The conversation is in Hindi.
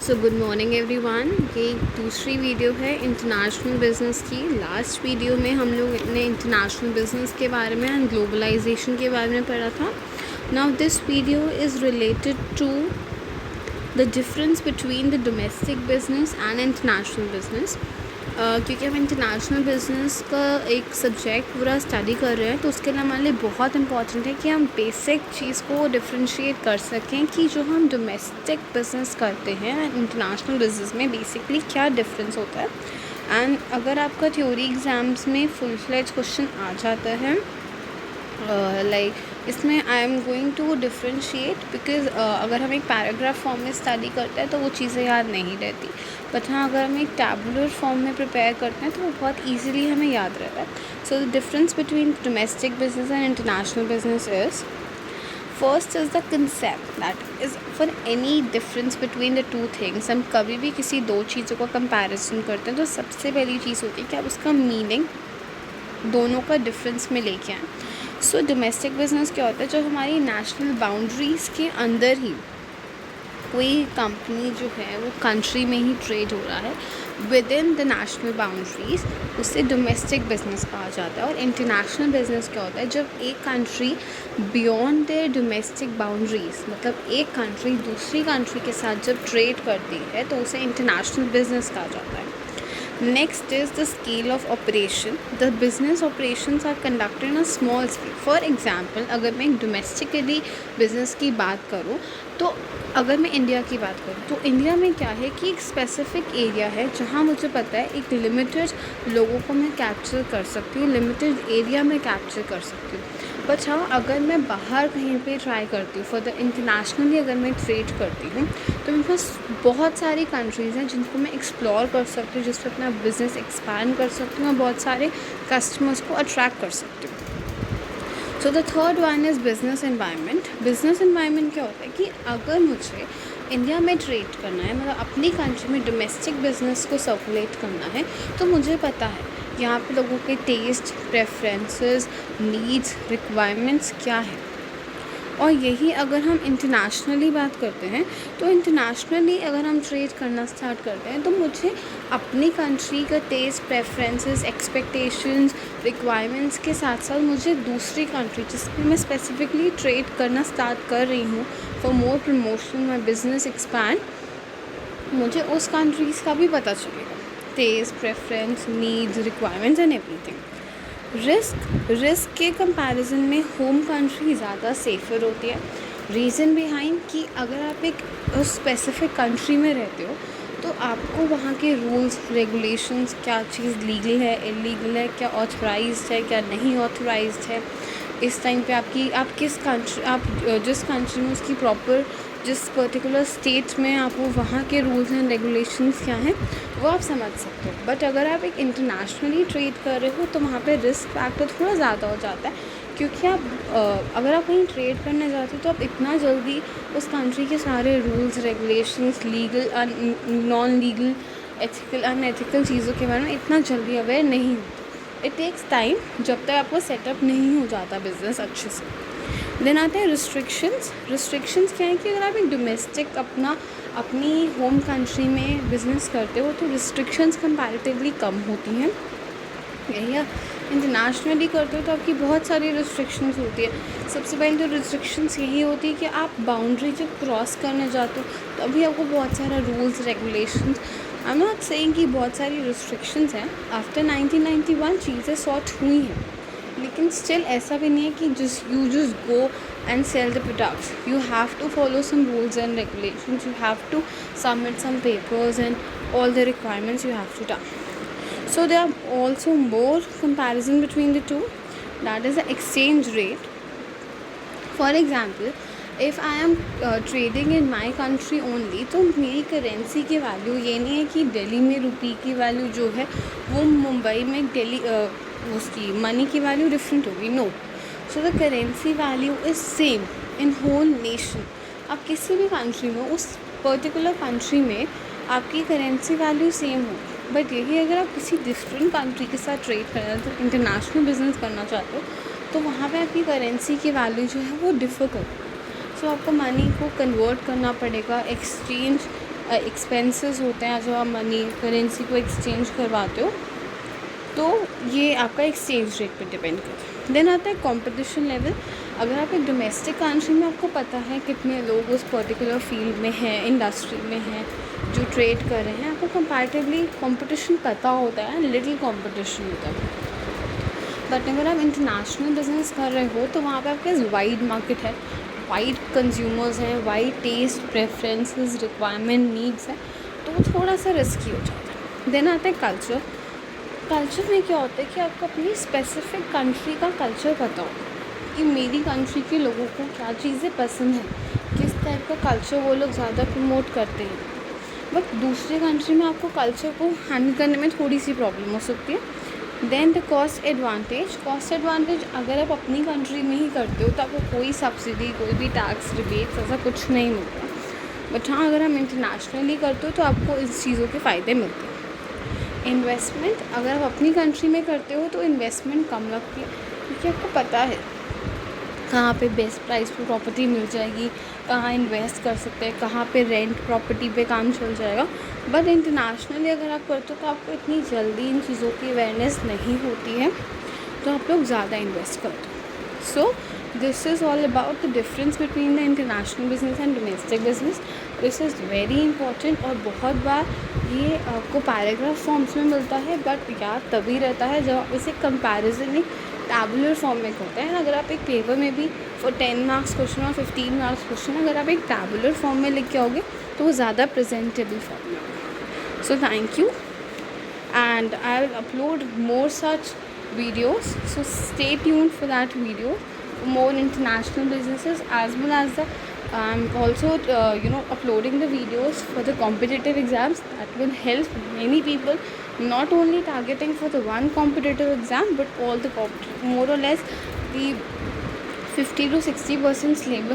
So good morning everyone. ये दूसरी वीडियो है इंटरनेशनल बिज़नेस की। लास्ट वीडियो में हम लोग ने इंटरनेशनल बिज़नेस के बारे में एंड ग्लोबलाइजेशन के बारे में पढ़ा था। Now this video is related to the difference between the domestic business and international business. क्योंकि हम इंटरनेशनल बिज़नेस का एक सब्जेक्ट पूरा स्टडी कर रहे हैं, तो उसके लिए हमारे लिए बहुत इंपॉर्टेंट है कि हम बेसिक चीज़ को डिफ्रेंशिएट कर सकें कि जो हम डोमेस्टिक बिज़नेस करते हैं इंटरनेशनल बिज़नेस में बेसिकली क्या डिफरेंस होता है। एंड अगर आपका थ्योरी एग्ज़ाम्स में फुल फ्लेज क्वेश्चन आ जाता है इसमें I am going to differentiate because अगर हम एक पैराग्राफ फॉर्म में स्टडी करते हैं तो वो चीज़ें याद नहीं रहती, बट हाँ अगर हम एक टैबुलर फॉर्म में प्रिपेयर करते हैं तो वो बहुत ईजिली हमें याद रहता है। So the difference between domestic business and international business is first is the concept that is for any difference between the two things. हम कभी भी किसी दो चीज़ों का कंपैरिजन करते हैं तो सबसे पहली चीज़ होती है कि आप उसका मीनिंग दोनों का डिफरेंस में लेके आएँ। सो डोमेस्टिक बिज़नेस क्या होता है, जो हमारी नेशनल बाउंड्रीज़ के अंदर ही कोई कंपनी जो है वो कंट्री में ही ट्रेड हो रहा है with in the national boundaries, उसे डोमेस्टिक बिज़नेस कहा जाता है। और इंटरनेशनल बिज़नेस क्या होता है, जब एक country beyond their domestic boundaries, मतलब एक कंट्री दूसरी कंट्री के साथ जब ट्रेड करती है तो उसे इंटरनेशनल बिज़नेस कहा जाता है। Next is the scale of operation. The business operations are conducted on a small scale. For example, अगर मैं एक डोमेस्टिकली बिज़नेस की बात करूँ तो अगर मैं इंडिया की बात करूँ तो इंडिया में क्या है कि एक स्पेसिफिक एरिया है जहाँ मुझे पता है एक लिमिटेड लोगों को मैं कैप्चर कर सकती हूँ, लिमिटेड एरिया में कैप्चर कर सकती हूँ। बट हाँ अगर मैं बाहर कहीं पे ट्राई करती हूँ फॉर द इंटरनेशनली अगर मैं ट्रेड करती हूँ तो मेरे पास बहुत सारी कंट्रीज़ हैं जिनको मैं एक्सप्लोर कर सकती हूँ, जिस पर अपना बिज़नेस एक्सपैंड कर सकती हूँ और बहुत सारे कस्टमर्स को अट्रैक्ट कर सकती हूँ। So the third one is business environment. Business environment क्या होता है कि अगर मुझे इंडिया में ट्रेड करना है, मतलब अपनी कंट्री में डोमेस्टिक बिज़नेस को सर्कुलेट करना है, तो मुझे पता है यहाँ पे लोगों के टेस्ट, प्रेफरेंसेस, नीड्स, रिक्वायरमेंट्स क्या है। और यही अगर हम इंटरनेशनली बात करते हैं तो इंटरनेशनली अगर हम ट्रेड करना स्टार्ट करते हैं तो मुझे अपनी कंट्री का टेस्ट, प्रेफरेंसेस, एक्सपेक्टेशंस, रिक्वायरमेंट्स के साथ साथ मुझे दूसरी कंट्री जिसमें मैं स्पेसिफिकली ट्रेड करना स्टार्ट कर रही हूँ for more promotion my business expand, मुझे उस कंट्रीज़ का भी पता चलेगा, test, preference, needs, requirements and everything. Risk के कंपैरिजन में होम कंट्री ज़्यादा सेफ़र होती है। रीज़न बिहाइंड कि अगर आप एक स्पेसिफिक कंट्री में रहते हो तो आपको वहाँ के रूल्स, रेगुलेशंस, क्या चीज़ लीगल है, इलीगल है, क्या ऑथराइज्ड है, क्या नहीं ऑथराइज्ड है, इस टाइम पे आप किस कंट्री, आप जिस कंट्री में उसकी प्रॉपर, जिस पर्टिकुलर स्टेट में आप वो वहाँ के रूल्स एंड रेगुलेशंस क्या हैं वो आप समझ सकते हो। बट अगर आप एक इंटरनेशनली ट्रेड कर रहे हो तो वहाँ पे रिस्क फैक्टर थोड़ा ज़्यादा हो जाता है, क्योंकि अगर आप कहीं ट्रेड करने जाते हो तो आप इतना जल्दी उस कंट्री के सारे rules, regulations, legal, non legal, ethical, unethical चीज़ों के बारे में इतना जल्दी अवेयर नहीं होते। इट टेक्स टाइम जब तक आपको सेटअप नहीं हो जाता बिज़नेस अच्छे से। देन आते हैं रिस्ट्रिक्शंस क्या है कि अगर आप एक डोमेस्टिक अपनी होम कंट्री में बिज़नेस करते हो तो रिस्ट्रिक्शंस कंपैरेटिवली कम होती हैं। यही आप इंटरनेशनली करते हो तो आपकी बहुत सारी रिस्ट्रिक्शंस होती है। सबसे पहले तो रिस्ट्रिक्शंस यही होती है कि आप बाउंड्री जब क्रॉस करने जाते हो तो अभी आपको बहुत सारा rules, regulations, I am not saying कि बहुत सारी रिस्ट्रिक्शंस हैं। आफ्टर 1991 चीज़ें सॉर्ट हुई हैं, लेकिन स्टिल ऐसा भी नहीं है कि you just go and sell the products. You have to follow some rules and regulations. You have to submit some papers and all the requirements you have to done. So there are also more comparison between the two. That is the exchange rate. For example, if I am trading in my country only, तो मेरी करेंसी की वैल्यू ये नहीं है कि दिल्ली में रुपी की वैल्यू जो है वो मुंबई में उसकी मनी की वैल्यू डिफरेंट होगी। No, so the currency value is same in whole nation. आप किसी भी कंट्री में, उस पर्टिकुलर कंट्री में आपकी करेंसी वैल्यू सेम होगी। बट यही अगर आप किसी डिफरेंट कंट्री के साथ ट्रेड करना, तो इंटरनेशनल बिजनेस करना चाहते हो, तो वहाँ पे आपकी करेंसी की वैल्यू जो है वो डिफ़र करेगी। सो आपको मनी को कन्वर्ट करना पड़ेगा, एक्सचेंज एक्सपेंसेस होते हैं, जो आप मनी करेंसी को एक्सचेंज करवाते हो, तो ये आपका एक्सचेंज रेट पे डिपेंड करता है। देन आता है कंपटीशन लेवल। अगर आप एक डोमेस्टिक कंट्री में आपको पता है कितने लोग उस पर्टिकुलर फील्ड में हैं, इंडस्ट्री में हैं, जो ट्रेड कर रहे हैं, आपको कंपैरेटिवली कंपटीशन पता होता है, लिटिल कंपटीशन होता है। बट अगर आप इंटरनेशनल बिजनेस कर रहे हो तो वहाँ पे आपके पास वाइड मार्केट है, वाइड कंज्यूमर्स हैं, wide taste preferences requirement needs हैं, तो वो थोड़ा सा रिस्की हो जाता है। देन आता है कल्चर। कल्चर में क्या होता है कि आपको अपनी स्पेसिफिक कंट्री का कल्चर पता हो कि मेरी कंट्री के लोगों को क्या चीज़ें पसंद हैं, किस टाइप का कल्चर वो लोग ज़्यादा प्रमोट करते हैं। बट दूसरी कंट्री में आपको कल्चर को हैंडल करने में थोड़ी सी प्रॉब्लम हो सकती है। Then the cost advantage. Cost advantage अगर आप अपनी कंट्री में ही करते हो तो आपको कोई सब्सिडी, कोई भी टैक्स रिबेट्स ऐसा कुछ नहीं मिलता। बट हाँ, अगर हम इंटरनेशनली करते हो तो आपको इस चीज़ों के फ़ायदे मिलते हैं। इन्वेस्टमेंट, अगर आप अपनी कंट्री में करते हो तो इन्वेस्टमेंट कम लगती है, क्योंकि आपको पता है कहाँ पे बेस्ट प्राइस पे प्रॉपर्टी मिल जाएगी, कहाँ इन्वेस्ट कर सकते हैं, कहाँ पे रेंट प्रॉपर्टी पे काम चल जाएगा। बट इंटरनेशनली अगर आप करते हो तो आपको इतनी जल्दी इन चीज़ों की अवेयरनेस नहीं होती है, तो आप लोग ज़्यादा इन्वेस्ट करते हो। So this is all about the difference between the international business and domestic business. This is very important, और बहुत बार ये आपको पैराग्राफ फॉर्म्स में मिलता है, बट याद तभी रहता है जब आप इसे कंपैरिजन टैबुलर फॉर्म में करते हैं। अगर आप एक पेपर में भी फॉर 10 मार्क्स क्वेश्चन और 15 मार्क्स क्वेश्चन अगर आप एक टैबुलर फॉर्म में लिख के आओगे तो वो ज़्यादा प्रेजेंटेबल फॉर्म में होगा। So thank you, and I'll upload more such videos, so stay tuned for that video for more international businesses, as well as the I'm also uploading the videos for the competitive exams that will help many people, not only targeting for the one competitive exam but all the more or less the 50 to 60% syllabus